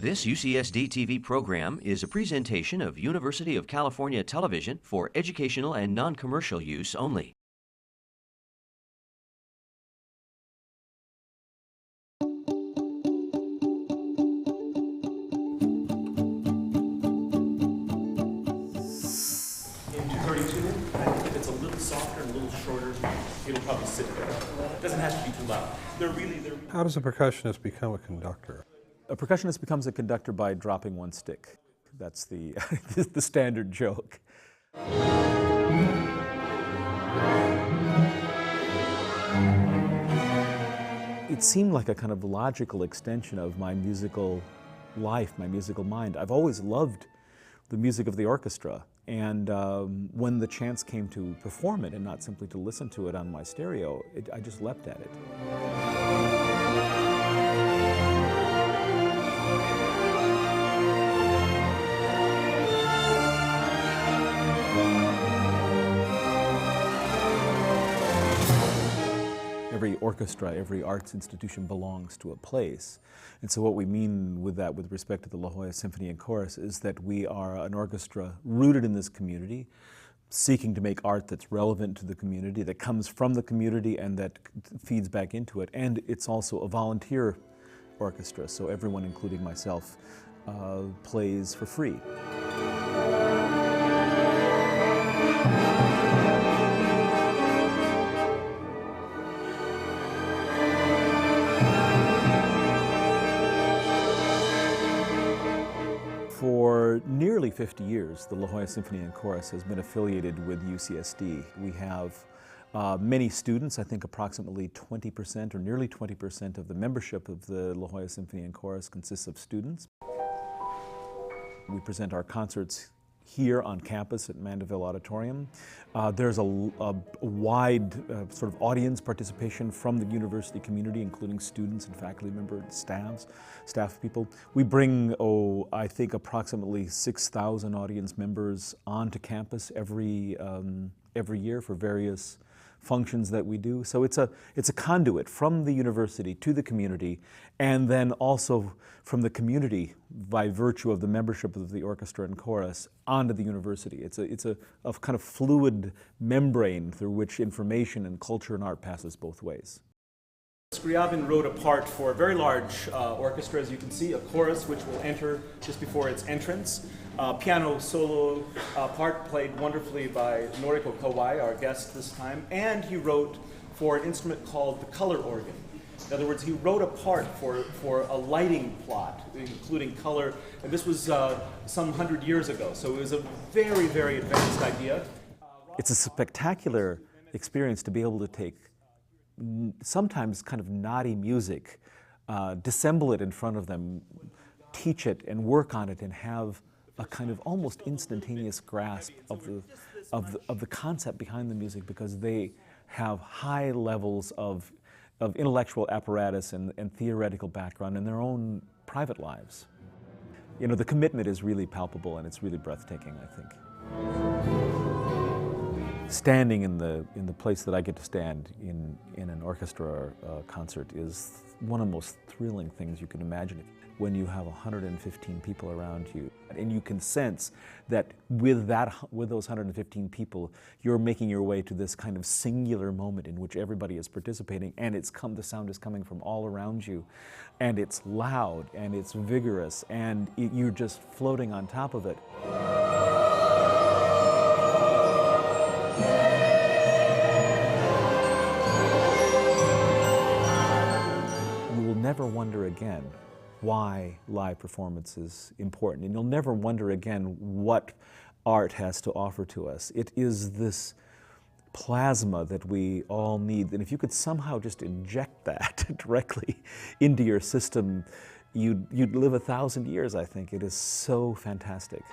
This UCSD TV program is a presentation of University of California Television for educational and non-commercial use only. Into 32, I think if it's a little softer and a little shorter, it'll probably sit there. It doesn't have to be too loud. How does a percussionist become a conductor? A percussionist becomes a conductor by dropping one stick. That's the, the standard joke. It seemed like a kind of logical extension of my musical life, my musical mind. I've always loved the music of the orchestra, and when the chance came to perform it and not simply to listen to it on my stereo, I just leapt at it. Every orchestra, every arts institution belongs to a place. And so what we mean with that with respect to the La Jolla Symphony and Chorus is that we are an orchestra rooted in this community, seeking to make art that's relevant to the community, that comes from the community and that feeds back into it. And it's also a volunteer orchestra, so everyone, including myself, plays for free. For nearly 50 years, the La Jolla Symphony and Chorus has been affiliated with UCSD. We have many students. I think approximately 20% or nearly 20% of the membership of the La Jolla Symphony and Chorus consists of students. We present our concerts here on campus at Mandeville Auditorium. There's a wide sort of audience participation from the university community, including students and faculty members, staff people. We bring, I think approximately 6,000 audience members onto campus every year for various functions that we do. So it's a conduit from the university to the community, and then also from the community by virtue of the membership of the orchestra and chorus onto the university. It's a kind of fluid membrane through which information and culture and art passes both ways. Scriabin wrote a part for a very large orchestra, as you can see, a chorus which will enter just before its entrance. Piano solo part played wonderfully by Noriko Kawai, our guest this time, and he wrote for an instrument called the color organ. In other words, he wrote a part for a lighting plot, including color, and this was some 100 years ago, so it was a very, very advanced idea. It's a spectacular experience to be able to take sometimes kind of naughty music, dissemble it in front of them, teach it and work on it, and have a kind of almost instantaneous grasp of the concept behind the music, because they have high levels of intellectual apparatus and theoretical background in their own private lives. You know, the commitment is really palpable and it's really breathtaking, I think. Standing in the place that I get to stand in an orchestra concert is one of the most thrilling things you can imagine. When you have 115 people around you, and you can sense that with those 115 people, you're making your way to this kind of singular moment in which everybody is participating, and the sound is coming from all around you, and it's loud and it's vigorous, and you're just floating on top of it. You will never wonder again why live performance is important, and you'll never wonder again what art has to offer to us. It is this plasma that we all need, and if you could somehow just inject that directly into your system, you'd live 1,000 years, I think. It is so fantastic.